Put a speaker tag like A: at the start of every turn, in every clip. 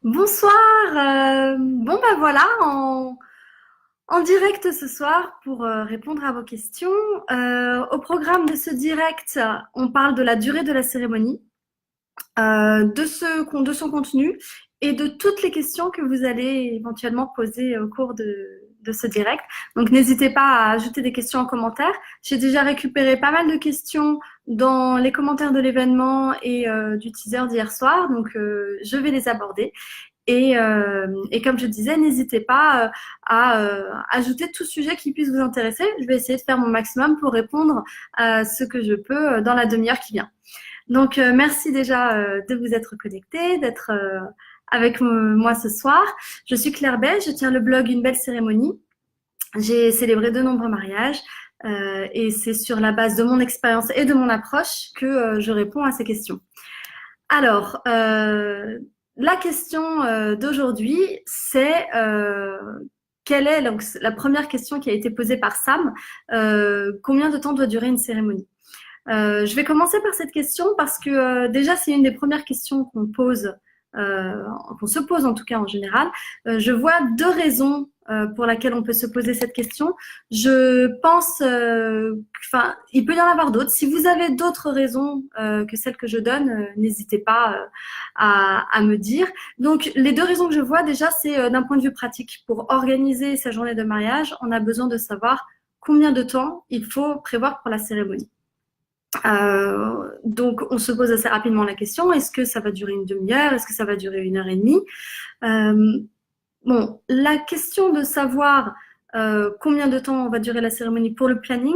A: Bonsoir. Bon ben voilà, en direct ce soir pour répondre à vos questions. Au programme de ce direct, on parle de la durée de la cérémonie, de son contenu et de toutes les questions que vous allez éventuellement poser au cours de ce direct. Donc n'hésitez pas à ajouter des questions en commentaire. J'ai déjà récupéré pas mal de questions dans les commentaires de l'événement et du teaser d'hier soir, donc je vais les aborder. Et comme je disais, n'hésitez pas à ajouter tout sujet qui puisse vous intéresser. Je vais essayer de faire mon maximum pour répondre à ce que je peux dans la demi-heure qui vient. Donc, merci déjà de vous être connecté, d'être avec moi ce soir. Je suis Claire Bay, je tiens le blog Une belle cérémonie. J'ai célébré de nombreux mariages et c'est sur la base de mon expérience et de mon approche que je réponds à ces questions. Alors, la question d'aujourd'hui, c'est quelle est donc, la première question qui a été posée par Sam, combien de temps doit durer une cérémonie? Je vais commencer par cette question parce que déjà c'est une des premières questions qu'on se pose en tout cas en général. Je vois deux raisons pour lesquelles on peut se poser cette question. Je pense, enfin, il peut y en avoir d'autres. Si vous avez d'autres raisons que celles que je donne, n'hésitez pas à me dire. Donc, les deux raisons que je vois déjà, c'est d'un point de vue pratique. Pour organiser sa journée de mariage, on a besoin de savoir combien de temps il faut prévoir pour la cérémonie. Donc, on se pose assez rapidement la question, est-ce que ça va durer une demi-heure? Est-ce que ça va durer 1 heure et demie? Bon, la question de savoir combien de temps va durer la cérémonie pour le planning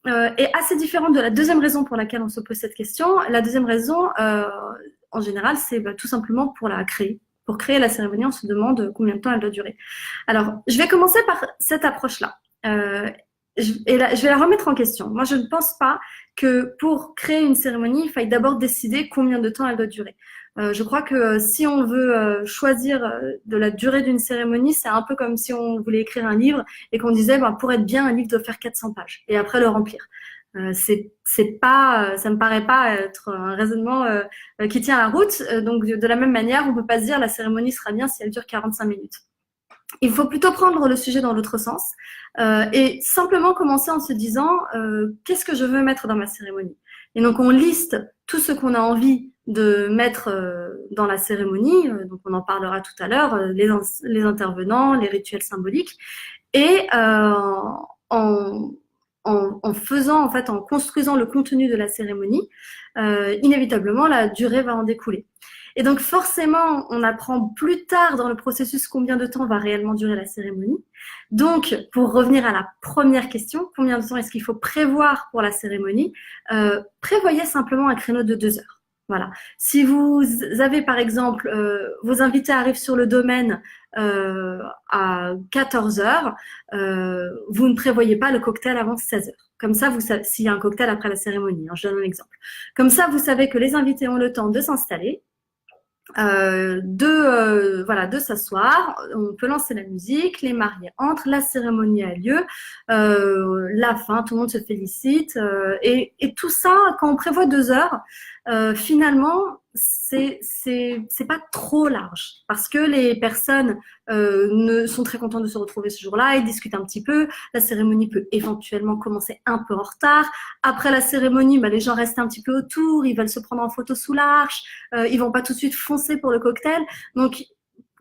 A: est assez différente de la deuxième raison pour laquelle on se pose cette question. La deuxième raison, en général, c'est tout simplement pour la créer. Pour créer la cérémonie, on se demande combien de temps elle doit durer. Alors, je vais commencer par cette approche-là. Je vais la remettre en question. Moi, je ne pense pas que pour créer une cérémonie, il faille d'abord décider combien de temps elle doit durer. Je crois que si on veut choisir de la durée d'une cérémonie, c'est un peu comme si on voulait écrire un livre et qu'on disait, pour être bien, un livre doit faire 400 pages et après le remplir. C'est pas, ça me paraît pas être un raisonnement qui tient la route. Donc, de la même manière, on peut pas se dire la cérémonie sera bien si elle dure 45 minutes. Il faut plutôt prendre le sujet dans l'autre sens et simplement commencer en se disant qu'est-ce que je veux mettre dans ma cérémonie. Et donc on liste tout ce qu'on a envie de mettre dans la cérémonie, donc on en parlera tout à l'heure, les intervenants, les rituels symboliques, et en faisant, en fait, en construisant le contenu de la cérémonie, inévitablement la durée va en découler. Et donc forcément, on apprend plus tard dans le processus combien de temps va réellement durer la cérémonie. Donc, pour revenir à la première question, combien de temps est-ce qu'il faut prévoir pour la cérémonie? Prévoyez simplement un créneau de 2 heures. Voilà. Si vous avez par exemple, vos invités arrivent sur le domaine à 14 heures, vous ne prévoyez pas le cocktail avant 16 heures. Comme ça, vous savez, s'il y a un cocktail après la cérémonie, je donne un exemple. Comme ça, vous savez que les invités ont le temps de s'installer, de s'asseoir, on peut lancer la musique, les mariés entrent, la cérémonie a lieu, la fin, tout le monde se félicite, et tout ça, quand on prévoit 2 heures, finalement, c'est pas trop large parce que les personnes ne sont très contentes de se retrouver ce jour-là, ils discutent un petit peu, la cérémonie peut éventuellement commencer un peu en retard. Après la cérémonie, les gens restent un petit peu autour, ils veulent se prendre en photo sous l'arche, ils vont pas tout de suite foncer pour le cocktail. Donc,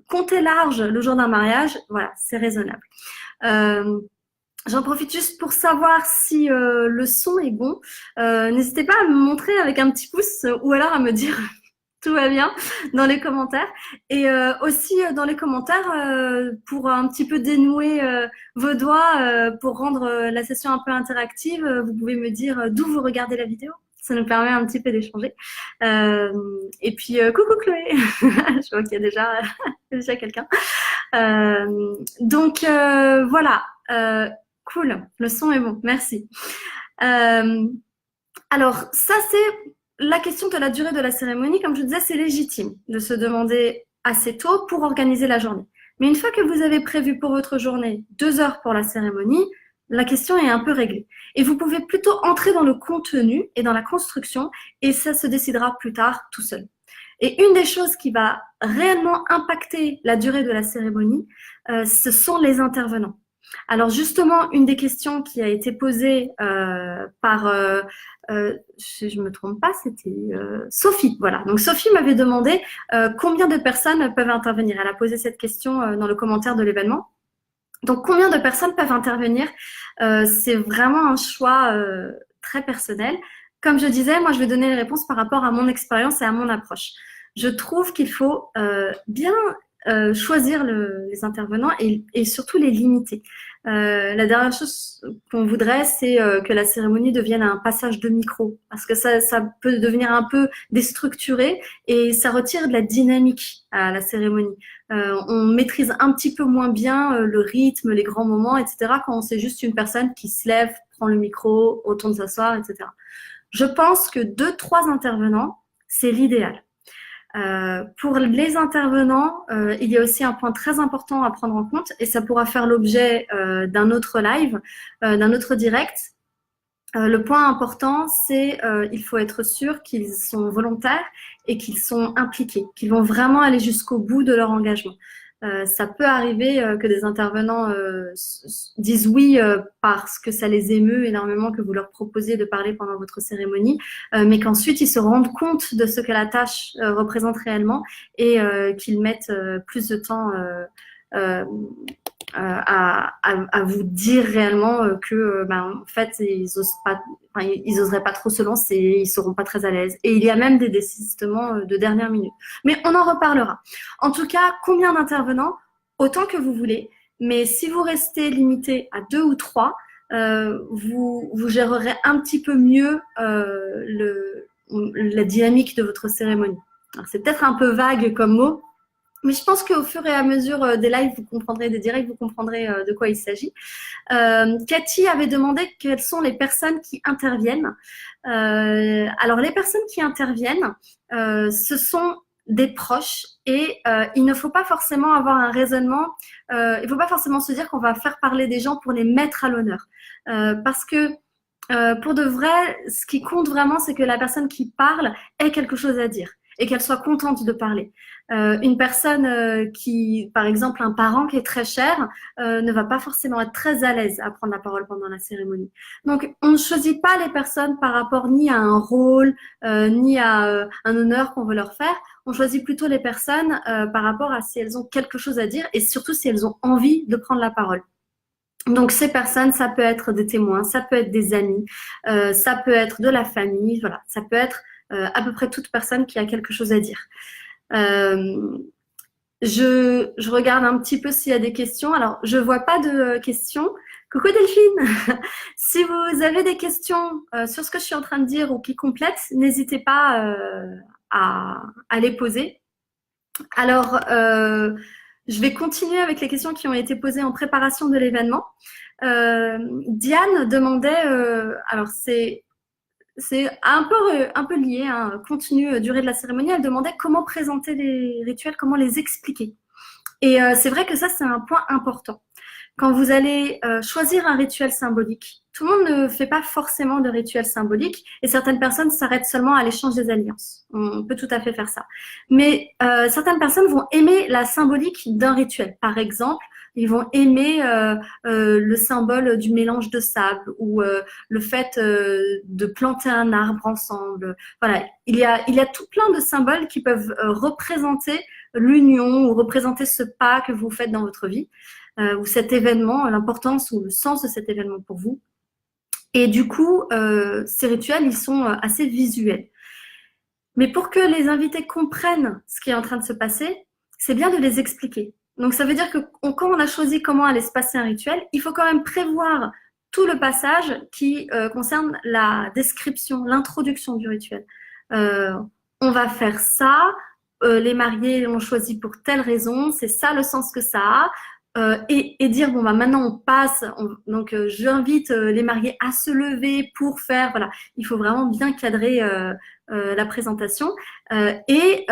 A: compter large le jour d'un mariage, voilà, c'est raisonnable. J'en profite juste pour savoir si le son est bon. N'hésitez pas à me montrer avec un petit pouce ou alors à me dire tout va bien dans les commentaires. Et aussi dans les commentaires, pour un petit peu dénouer vos doigts, pour rendre la session un peu interactive, vous pouvez me dire d'où vous regardez la vidéo. Ça nous permet un petit peu d'échanger. Et puis, coucou Chloé. Je vois qu'il y a déjà quelqu'un. Donc, voilà. Cool, le son est bon, merci. Alors, ça c'est la question de la durée de la cérémonie. Comme je disais, c'est légitime de se demander assez tôt pour organiser la journée. Mais une fois que vous avez prévu pour votre journée 2 heures pour la cérémonie, la question est un peu réglée. Et vous pouvez plutôt entrer dans le contenu et dans la construction, et ça se décidera plus tard tout seul. Et une des choses qui va réellement impacter la durée de la cérémonie, ce sont les intervenants. Alors justement, une des questions qui a été posée par, si je me trompe pas, c'était Sophie. Voilà. Donc Sophie m'avait demandé combien de personnes peuvent intervenir. Elle a posé cette question dans le commentaire de l'événement. Donc combien de personnes peuvent intervenir? C'est vraiment un choix très personnel. Comme je disais, moi je vais donner les réponses par rapport à mon expérience et à mon approche. Je trouve qu'il faut bien choisir les intervenants et surtout les limiter. La dernière chose qu'on voudrait, c'est que la cérémonie devienne un passage de micro, parce que ça peut devenir un peu déstructuré et ça retire de la dynamique à la cérémonie. On maîtrise un petit peu moins bien le rythme, les grands moments, etc. quand c'est juste une personne qui se lève, prend le micro, retourne s'asseoir, etc. Je pense que 2-3 intervenants, c'est l'idéal. Pour les intervenants, il y a aussi un point très important à prendre en compte et ça pourra faire l'objet d'un autre live, d'un autre direct. Le point important, c'est il faut être sûr qu'ils sont volontaires et qu'ils sont impliqués, qu'ils vont vraiment aller jusqu'au bout de leur engagement. Ça peut arriver que des intervenants disent oui parce que ça les émeut énormément que vous leur proposiez de parler pendant votre cérémonie, mais qu'ensuite ils se rendent compte de ce que la tâche représente réellement et qu'ils mettent plus de temps à vous dire réellement que en fait ils oseraient pas trop se lancer, ils seront pas très à l'aise. Et il y a même des désistements de dernière minute. Mais on en reparlera. En tout cas, combien d'intervenants? Autant que vous voulez. Mais si vous restez limité à 2 ou 3, vous gérerez un petit peu mieux la dynamique de votre cérémonie. C'est peut-être un peu vague comme mot, mais je pense qu'au fur et à mesure des lives, vous comprendrez, des directs, vous comprendrez de quoi il s'agit. Cathy avait demandé quelles sont les personnes qui interviennent. Alors, les personnes qui interviennent, ce sont des proches et il ne faut pas forcément avoir un raisonnement, il ne faut pas forcément se dire qu'on va faire parler des gens pour les mettre à l'honneur. Parce que pour de vrai, ce qui compte vraiment, c'est que la personne qui parle ait quelque chose à dire et qu'elle soit contente de parler. Une personne qui, par exemple, un parent qui est très cher, ne va pas forcément être très à l'aise à prendre la parole pendant la cérémonie. Donc, on ne choisit pas les personnes par rapport ni à un rôle, ni à un honneur qu'on veut leur faire. On choisit plutôt les personnes par rapport à si elles ont quelque chose à dire et surtout si elles ont envie de prendre la parole. Donc ces personnes, ça peut être des témoins, ça peut être des amis, ça peut être de la famille, voilà, ça peut être à peu près toute personne qui a quelque chose à dire. Je regarde un petit peu s'il y a des questions. Alors, je vois pas de questions. Coucou Delphine. Si vous avez des questions sur ce que je suis en train de dire ou qui complètent, n'hésitez pas à les poser. Alors, je vais continuer avec les questions qui ont été posées en préparation de l'événement. Diane demandait, alors c'est un peu lié, hein, contenu, durée de la cérémonie. Elle demandait comment présenter les rituels, comment les expliquer. Et c'est vrai que ça, c'est un point important. Quand vous allez choisir un rituel symbolique, tout le monde ne fait pas forcément de rituel symbolique et certaines personnes s'arrêtent seulement à l'échange des alliances. On peut tout à fait faire ça. Mais certaines personnes vont aimer la symbolique d'un rituel. Par exemple, ils vont aimer le symbole du mélange de sable ou le fait de planter un arbre ensemble. Voilà, il y a tout plein de symboles qui peuvent représenter l'union ou représenter ce pas que vous faites dans votre vie. Ou cet événement, l'importance ou le sens de cet événement pour vous. Et du coup, ces rituels, ils sont assez visuels. Mais pour que les invités comprennent ce qui est en train de se passer, c'est bien de les expliquer. Donc ça veut dire que quand on a choisi comment allait se passer un rituel, il faut quand même prévoir tout le passage qui concerne la description, l'introduction du rituel. On va faire ça, les mariés l'ont choisi pour telle raison, c'est ça le sens que ça a. Et dire bon maintenant on passe, donc j'invite les mariés à se lever pour faire, voilà, il faut vraiment bien cadrer la présentation et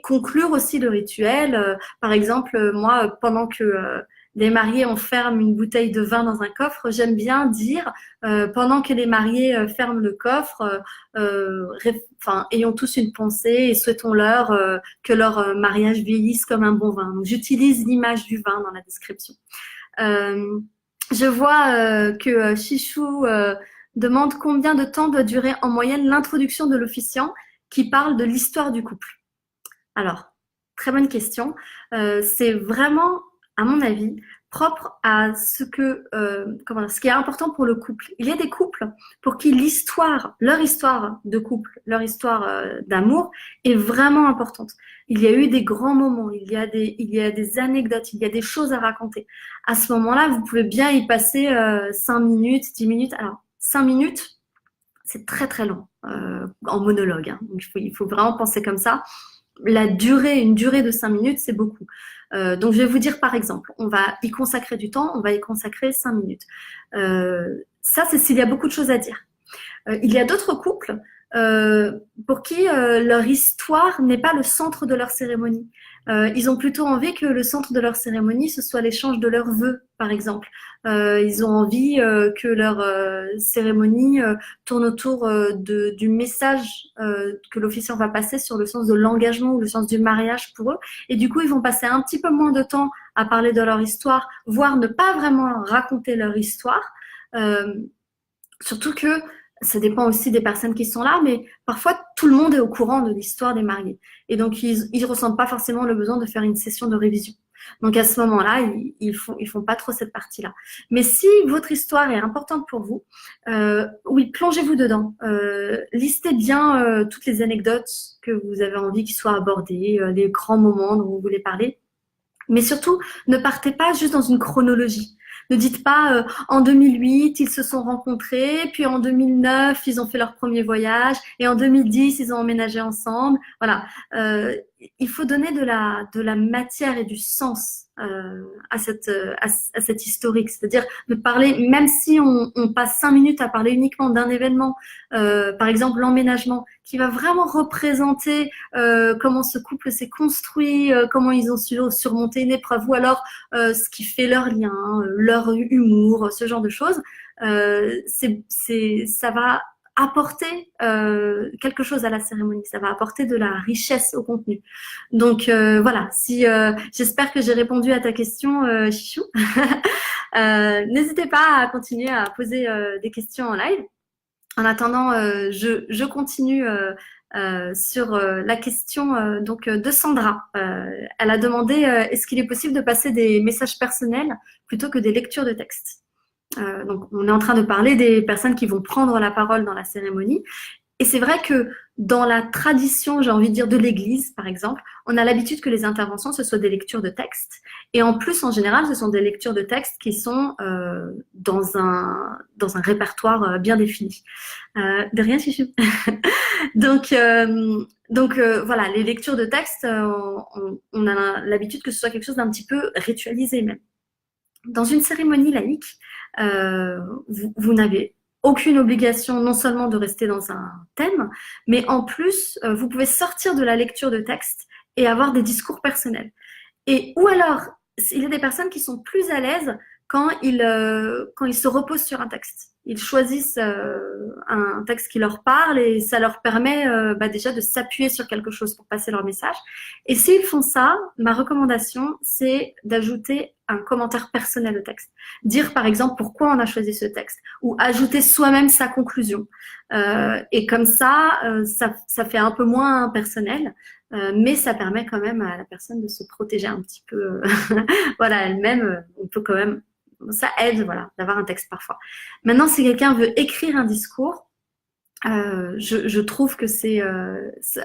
A: conclure aussi le rituel. Par exemple, moi pendant que les mariés, on ferme une bouteille de vin dans un coffre, j'aime bien dire, pendant que les mariés ferment le coffre, ayons tous une pensée et souhaitons-leur que leur mariage vieillisse comme un bon vin. Donc, j'utilise l'image du vin dans la description. Je vois que Chichou demande combien de temps doit durer en moyenne l'introduction de l'officiant qui parle de l'histoire du couple. Alors, très bonne question. C'est vraiment, à mon avis, propre à ce qui est important pour le couple. Il y a des couples pour qui leur histoire de couple, leur histoire d'amour est vraiment importante. Il y a eu des grands moments, il y a des anecdotes, il y a des choses à raconter. À ce moment-là, vous pouvez bien y passer 5 minutes, 10 minutes. Alors, 5 minutes, c'est très très long en monologue. Hein. Donc, il faut vraiment penser comme ça. Une durée de 5 minutes, c'est beaucoup. Donc, je vais vous dire par exemple, on va y consacrer du temps, on va y consacrer 5 minutes. Ça, c'est s'il y a beaucoup de choses à dire. Il y a d'autres couples pour qui leur histoire n'est pas le centre de leur cérémonie. Ils ont plutôt envie que le centre de leur cérémonie, ce soit l'échange de leurs vœux, par exemple. Ils ont envie que leur cérémonie tourne autour du message que l'officiant va passer sur le sens de l'engagement ou le sens du mariage pour eux. Et du coup, ils vont passer un petit peu moins de temps à parler de leur histoire, voire ne pas vraiment raconter leur histoire. Surtout que ça dépend aussi des personnes qui sont là, mais parfois tout le monde est au courant de l'histoire des mariés. Et donc, ils ressentent pas forcément le besoin de faire une session de révision. Donc, à ce moment-là, ils font pas trop cette partie-là. Mais si votre histoire est importante pour vous, oui, plongez-vous dedans. Listez bien toutes les anecdotes que vous avez envie qu'ils soient abordées, les grands moments dont vous voulez parler. Mais surtout, ne partez pas juste dans une chronologie. Ne dites pas en 2008, ils se sont rencontrés, puis en 2009, ils ont fait leur premier voyage, et en 2010, ils ont emménagé ensemble. Voilà. Il faut donner de la matière et du sens à cette historique. C'est-à-dire de parler, même si on passe 5 minutes à parler uniquement d'un événement, par exemple l'emménagement, qui va vraiment représenter comment ce couple s'est construit, comment ils ont su surmonter une épreuve, ou alors ce qui fait leur lien, leur humour, ce genre de choses. Ça va apporter quelque chose à la cérémonie, ça va apporter de la richesse au contenu. Donc voilà, j'espère que j'ai répondu à ta question, Chichou. N'hésitez pas à continuer à poser des questions en live. En attendant, je continue sur la question de Sandra. Elle a demandé est-ce qu'il est possible de passer des messages personnels plutôt que des lectures de texte. Donc, on est en train de parler des personnes qui vont prendre la parole dans la cérémonie. Et c'est vrai que dans la tradition, j'ai envie de dire, de l'Église, par exemple, on a l'habitude que les interventions, ce soient des lectures de texte. Et en plus, en général, ce sont des lectures de texte qui sont dans un répertoire bien défini. De rien, Chichou. Donc voilà, les lectures de texte, on a l'habitude que ce soit quelque chose d'un petit peu ritualisé même. Dans une cérémonie laïque, vous n'avez aucune obligation non seulement de rester dans un thème, mais en plus, vous pouvez sortir de la lecture de texte et avoir des discours personnels. Ou alors, il y a des personnes qui sont plus à l'aise quand ils se reposent sur un texte. Ils choisissent un texte qui leur parle et ça leur permet déjà de s'appuyer sur quelque chose pour passer leur message. Et s'ils font ça, ma recommandation, c'est d'ajouter un commentaire personnel au texte. Dire par exemple pourquoi on a choisi ce texte ou ajouter soi-même sa conclusion. Et comme ça fait un peu moins personnel, mais ça permet quand même à la personne de se protéger un petit peu. Voilà, elle-même, on peut quand même... Ça aide, voilà, d'avoir un texte parfois. Maintenant, si quelqu'un veut écrire un discours, je trouve que c'est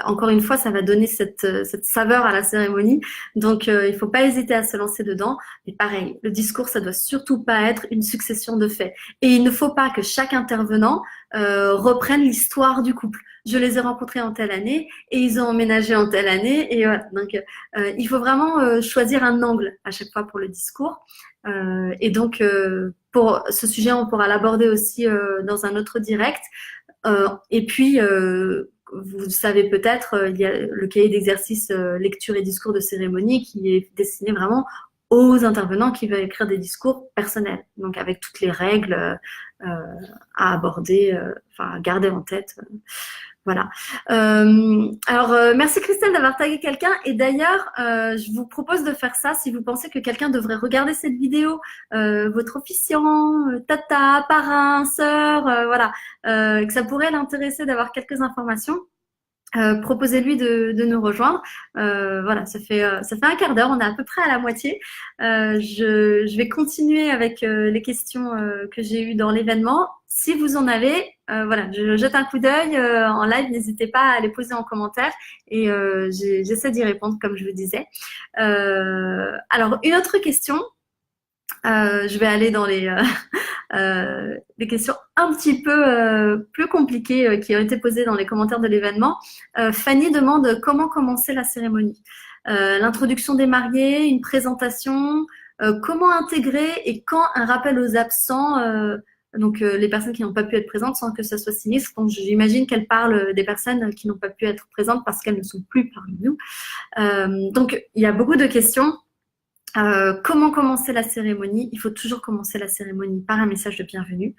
A: encore une fois, ça va donner cette saveur à la cérémonie. Donc, il faut pas hésiter à se lancer dedans. Mais pareil, le discours, ça doit surtout pas être une succession de faits. Et il ne faut pas que chaque intervenant reprenne l'histoire du couple. Je les ai rencontrés en telle année et ils ont emménagé en telle année. Et voilà. Donc, il faut vraiment choisir un angle à chaque fois pour le discours. Et donc, pour ce sujet, on pourra l'aborder aussi dans un autre direct. Et puis, vous savez peut-être, il y a le cahier d'exercice lecture et discours de cérémonie qui est destiné vraiment aux intervenants qui veulent écrire des discours personnels, donc avec toutes les règles à aborder, à garder en tête. Voilà. Merci Christelle d'avoir tagué quelqu'un. Et d'ailleurs, je vous propose de faire ça si vous pensez que quelqu'un devrait regarder cette vidéo, votre officiant, tata, parrain, sœur, voilà, que ça pourrait l'intéresser d'avoir quelques informations. Proposez-lui de nous rejoindre. Voilà, ça fait un quart d'heure, on est à peu près à la moitié. Je vais continuer avec les questions que j'ai eues dans l'événement. Si vous en avez, voilà, je jette un coup d'œil en live, n'hésitez pas à les poser en commentaire et j'essaie d'y répondre comme je vous disais. Alors, une autre question. Je vais aller dans les questions un petit peu plus compliquées qui ont été posées dans les commentaires de l'événement. Fanny demande comment commencer la cérémonie. L'introduction des mariés, une présentation, comment intégrer et quand un rappel aux absents, donc les personnes qui n'ont pas pu être présentes sans que ça soit sinistre. Donc j'imagine qu'elle parle des personnes qui n'ont pas pu être présentes parce qu'elles ne sont plus parmi nous. Donc il y a beaucoup de questions. Comment commencer la cérémonie? Il faut toujours commencer la cérémonie par un message de bienvenue.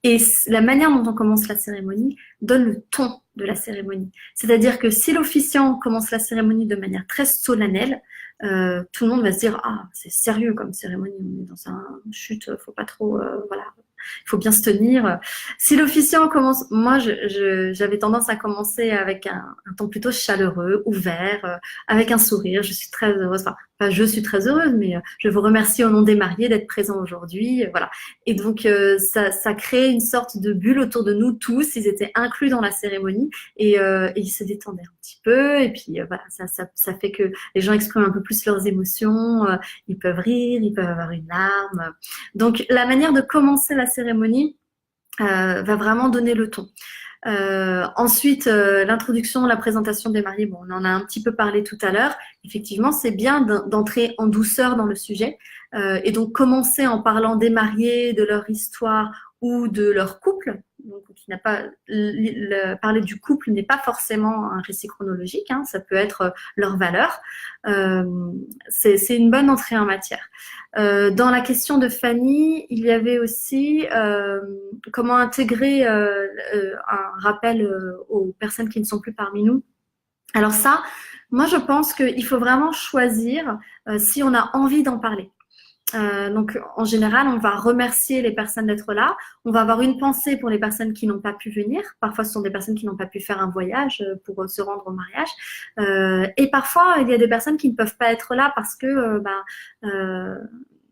A: Et la manière dont on commence la cérémonie donne le ton de la cérémonie. C'est-à-dire que si l'officiant commence la cérémonie de manière très solennelle, tout le monde va se dire « Ah, c'est sérieux comme cérémonie, on est dans un chute, faut pas trop… voilà, il faut bien se tenir. » Si l'officiant commence… Moi, j'avais tendance à commencer avec un ton plutôt chaleureux, ouvert, avec un sourire. Je suis très heureuse. Enfin, je suis très heureuse, mais je vous remercie au nom des mariés d'être présents aujourd'hui. Voilà. Et donc, ça crée une sorte de bulle autour de nous tous. Ils étaient inclus dans la cérémonie et ils se détendaient un petit peu. Et puis, voilà, ça fait que les gens expriment un peu plus leurs émotions. Ils peuvent rire, ils peuvent avoir une larme. Donc, la manière de commencer la cérémonie va vraiment donner le ton. Ensuite, l'introduction, la présentation des mariés, bon, on en a un petit peu parlé tout à l'heure. Effectivement, c'est bien d'entrer en douceur dans le sujet et donc commencer en parlant des mariés, de leur histoire ou de leur couple. Donc, qui n'a pas parler du couple n'est pas forcément un récit chronologique, hein, ça peut être leur valeur. C'est une bonne entrée en matière. Dans la question de Fanny, il y avait aussi comment intégrer un rappel aux personnes qui ne sont plus parmi nous. Alors ça, moi je pense qu'il faut vraiment choisir si on a envie d'en parler. Donc en général, on va remercier les personnes d'être là. On va avoir une pensée pour les personnes qui n'ont pas pu venir. Parfois, ce sont des personnes qui n'ont pas pu faire un voyage pour se rendre au mariage. Et parfois, il y a des personnes qui ne peuvent pas être là parce que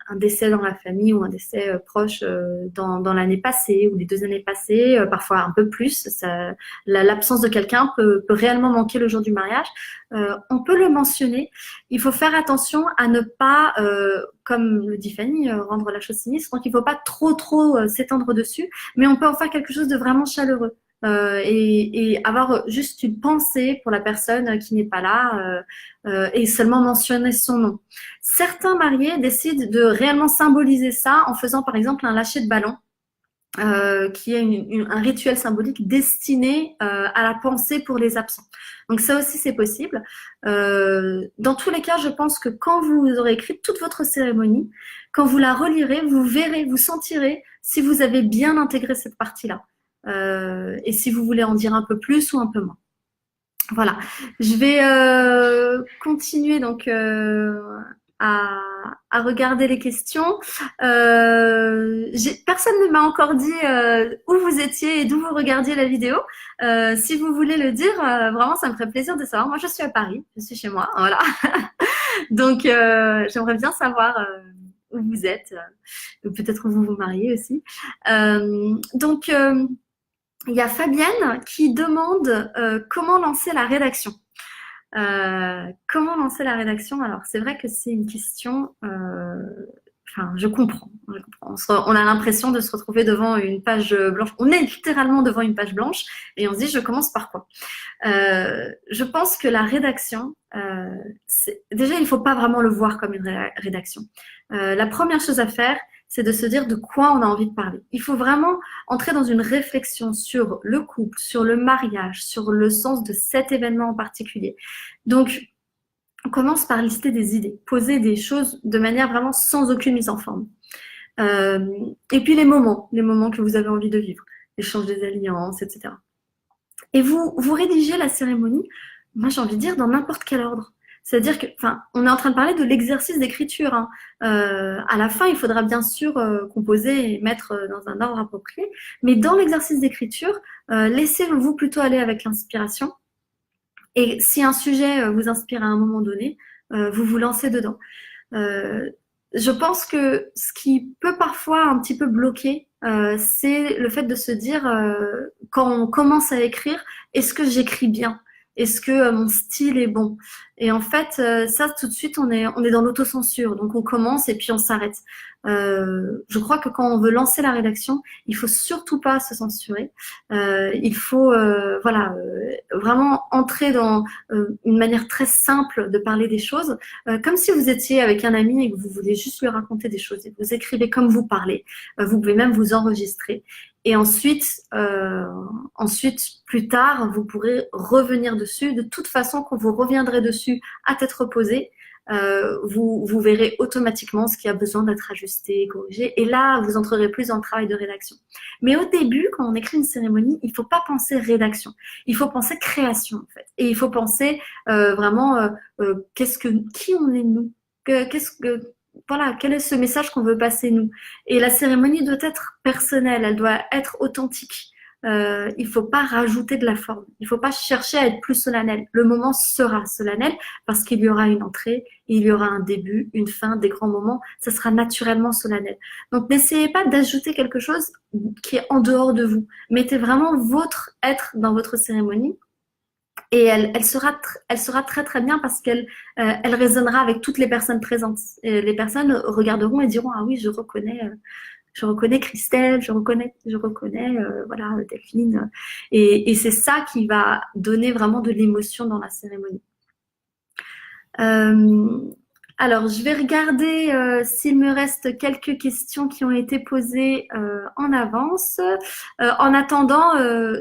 A: un décès dans la famille ou un décès proche dans l'année passée ou les 2 années passées, parfois un peu plus. L'absence de quelqu'un peut réellement manquer le jour du mariage. On peut le mentionner. Il faut faire attention à ne pas, comme le dit Fanny, rendre la chose sinistre. Donc, il ne faut pas trop s'étendre dessus, mais on peut en faire quelque chose de vraiment chaleureux. Et avoir juste une pensée pour la personne qui n'est pas là et seulement mentionner son nom. Certains mariés décident de réellement symboliser ça en faisant par exemple un lâcher de ballon qui est un rituel symbolique destiné à la pensée pour les absents. Donc ça aussi c'est possible. Dans tous les cas, je pense que quand vous aurez écrit toute votre cérémonie, quand vous la relirez, vous verrez, vous sentirez si vous avez bien intégré cette partie-là. Et si vous voulez en dire un peu plus ou un peu moins. Voilà. Je vais continuer donc à regarder les questions. Personne ne m'a encore dit où vous étiez et d'où vous regardiez la vidéo. Si vous voulez le dire, vraiment, ça me ferait plaisir de savoir. Moi, je suis à Paris, je suis chez moi, voilà. Donc, j'aimerais bien savoir où vous êtes, peut-être où vous vous mariez aussi. Donc, il y a Fabienne qui demande comment lancer la rédaction. Comment lancer la rédaction? Alors, c'est vrai que c'est une question… Enfin, je comprends. On a l'impression de se retrouver devant une page blanche. On est littéralement devant une page blanche et on se dit, je commence par quoi? Je pense que la rédaction, déjà, il ne faut pas vraiment le voir comme une rédaction. La première chose à faire, c'est de se dire de quoi on a envie de parler. Il faut vraiment entrer dans une réflexion sur le couple, sur le mariage, sur le sens de cet événement en particulier. Donc, on commence par lister des idées, poser des choses de manière vraiment sans aucune mise en forme. Et puis les moments que vous avez envie de vivre, l'échange des alliances, etc. Et vous rédigez la cérémonie, moi j'ai envie de dire, dans n'importe quel ordre. C'est-à-dire que, enfin, on est en train de parler de l'exercice d'écriture, hein. À la fin, il faudra bien sûr composer et mettre dans un ordre approprié. Mais dans l'exercice d'écriture, laissez-vous plutôt aller avec l'inspiration. Et si un sujet vous inspire à un moment donné, vous vous lancez dedans. Je pense que ce qui peut parfois un petit peu bloquer, c'est le fait de se dire, quand on commence à écrire, est-ce que j'écris bien? Est-ce que mon style est bon? Et en fait, ça, tout de suite, on est dans l'autocensure. Donc, on commence et puis on s'arrête. Je crois que quand on veut lancer la rédaction, il faut surtout pas se censurer. Il faut, voilà, vraiment entrer dans une manière très simple de parler des choses, comme si vous étiez avec un ami et que vous voulez juste lui raconter des choses. Et vous écrivez comme vous parlez. Vous pouvez même vous enregistrer. Et ensuite, plus tard, vous pourrez revenir dessus. De toute façon, quand vous reviendrez dessus à tête reposée, vous verrez automatiquement ce qui a besoin d'être ajusté, corrigé. Et là, vous entrerez plus dans le travail de rédaction. Mais au début, quand on écrit une cérémonie, il ne faut pas penser rédaction. Il faut penser création, en fait. Et il faut penser vraiment qui on est nous. Voilà, quel est ce message qu'on veut passer nous? Et la cérémonie doit être personnelle, elle doit être authentique. Il ne faut pas rajouter de la forme. Il ne faut pas chercher à être plus solennel. Le moment sera solennel parce qu'il y aura une entrée, il y aura un début, une fin, des grands moments. Ça sera naturellement solennel. Donc n'essayez pas d'ajouter quelque chose qui est en dehors de vous. Mettez vraiment votre être dans votre cérémonie. Et elle sera très très bien parce qu'elle résonnera avec toutes les personnes présentes. Et les personnes regarderont et diront ah oui je reconnais Christelle, je reconnais voilà Delphine. Et c'est ça qui va donner vraiment de l'émotion dans la cérémonie. Alors, je vais regarder s'il me reste quelques questions qui ont été posées en avance. En attendant,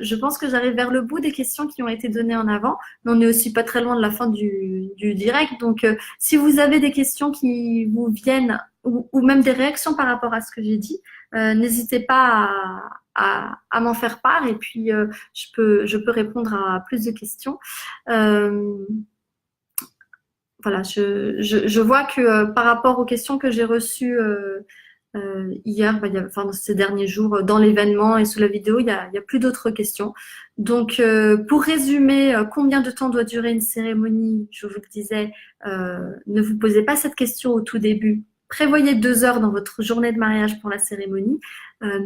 A: je pense que j'arrive vers le bout des questions qui ont été données en avant. Mais on n'est aussi pas très loin de la fin du direct. Donc, si vous avez des questions qui vous viennent ou même des réactions par rapport à ce que j'ai dit, n'hésitez pas à m'en faire part. Et puis, je peux répondre à plus de questions. Voilà, je vois que par rapport aux questions que j'ai reçues hier, enfin ces derniers jours, dans l'événement et sous la vidéo, il y a plus d'autres questions. Donc, pour résumer, combien de temps doit durer une cérémonie? Je vous le disais, ne vous posez pas cette question au tout début. Prévoyez 2 heures dans votre journée de mariage pour la cérémonie,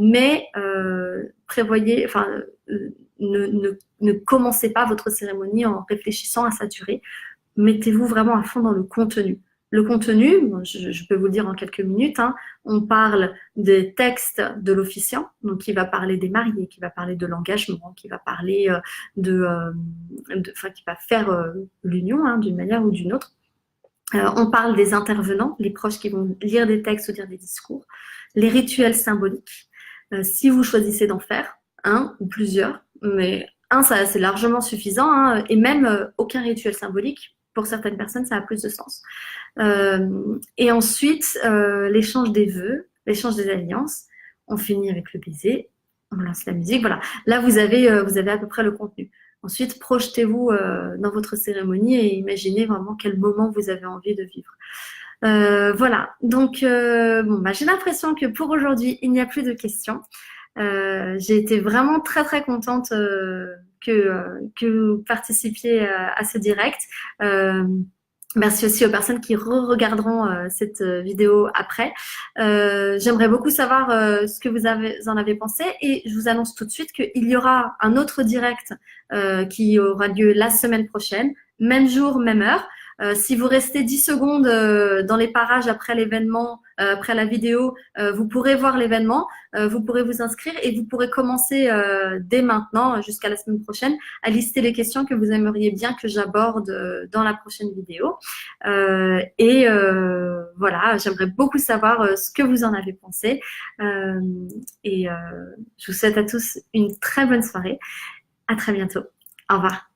A: mais prévoyez, enfin, ne commencez pas votre cérémonie en réfléchissant à sa durée. Mettez-vous vraiment à fond dans le contenu. Le contenu, je peux vous le dire en quelques minutes, hein, on parle des textes de l'officiant, donc qui va parler des mariés, qui va parler de l'engagement, qui va parler qui va faire l'union hein, d'une manière ou d'une autre. On parle des intervenants, les proches qui vont lire des textes ou dire des discours, les rituels symboliques, si vous choisissez d'en faire un ou plusieurs, mais un, ça c'est largement suffisant, hein, et même aucun rituel symbolique, pour certaines personnes, ça a plus de sens. Et ensuite, l'échange des vœux, l'échange des alliances, on finit avec le baiser, on lance la musique, voilà. Là, vous avez à peu près le contenu. Ensuite, projetez-vous dans votre cérémonie et imaginez vraiment quel moment vous avez envie de vivre. Voilà, donc j'ai l'impression que pour aujourd'hui, il n'y a plus de questions. J'ai été vraiment très très contente que vous participiez à ce direct. Merci aussi aux personnes qui regarderont cette vidéo après. J'aimerais beaucoup savoir ce que vous en avez pensé et je vous annonce tout de suite qu'il y aura un autre direct qui aura lieu la semaine prochaine, même jour, même heure. Si vous restez 10 secondes dans les parages après l'événement, après la vidéo, vous pourrez voir l'événement, vous pourrez vous inscrire et vous pourrez commencer dès maintenant jusqu'à la semaine prochaine à lister les questions que vous aimeriez bien que j'aborde dans la prochaine vidéo. Voilà, j'aimerais beaucoup savoir ce que vous en avez pensé. Je vous souhaite à tous une très bonne soirée. À très bientôt. Au revoir.